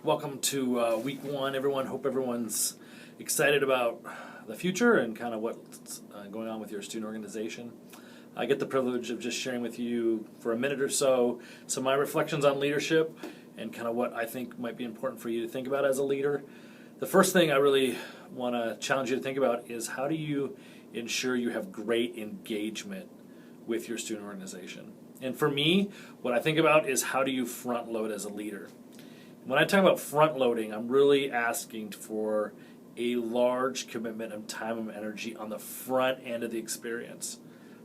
Welcome to week one, everyone. Hope everyone's excited about the future and kind of what's going on with your student organization. I get the privilege of just sharing with you for a minute or so some of my reflections on leadership and kind of what I think might be important for you to think about as a leader. The first thing I really want to challenge you to think about is how do you ensure you have great engagement with your student organization? And for me, what I think about is how do you front load as a leader? When I talk about front loading, I'm really asking for a large commitment of time and energy on the front end of the experience.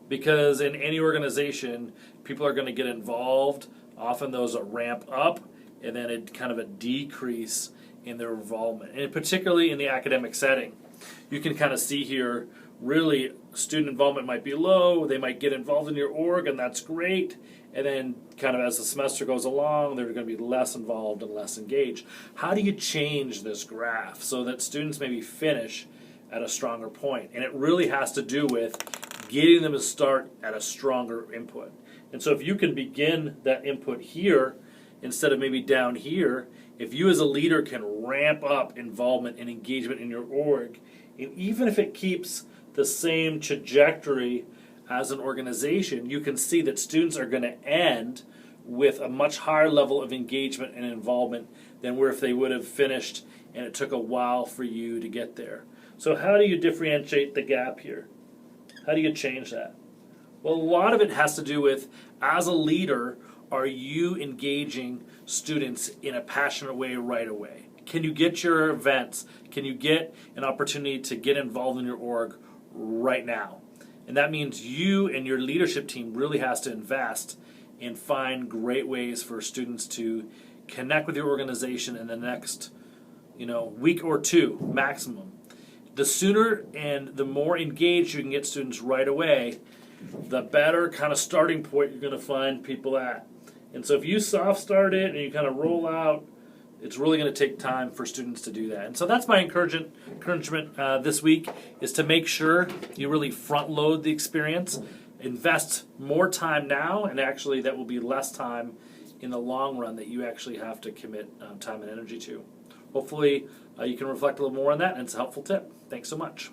Because in any organization, people are going to get involved. Often those ramp up and then it kind of a decrease in their involvement. And particularly in the academic setting, you can kind of see here really student involvement might be low. They might get involved in your org, and that's great. And then kind of as the semester goes along, they're going to be less involved and less engaged. How do you change this graph so that students maybe finish at a stronger point? And it really has to do with getting them to start at a stronger input. And so if you can begin that input here instead of maybe down here, if you as a leader can ramp up involvement and engagement in your org, and even if it keeps the same trajectory as an organization, you can see that students are going to end with a much higher level of engagement and involvement than where if they would have finished and it took a while for you to get there. So how do you differentiate the gap here? How do you change that? Well, a lot of it has to do with, as a leader, are you engaging students in a passionate way right away? Can you get your events? Can you get an opportunity to get involved in your org right now? And that means you and your leadership team really has to invest and find great ways for students to connect with your organization in the next, week or two maximum. The sooner and the more engaged you can get students right away, the better kind of starting point you're going to find people at. And so if you soft start it and you kind of roll out, it's really going to take time for students to do that. And so that's my encouragement this week, is to make sure you really front load the experience, invest more time now, and actually that will be less time in the long run that you actually have to commit time and energy to. Hopefully you can reflect a little more on that, and it's a helpful tip. Thanks so much.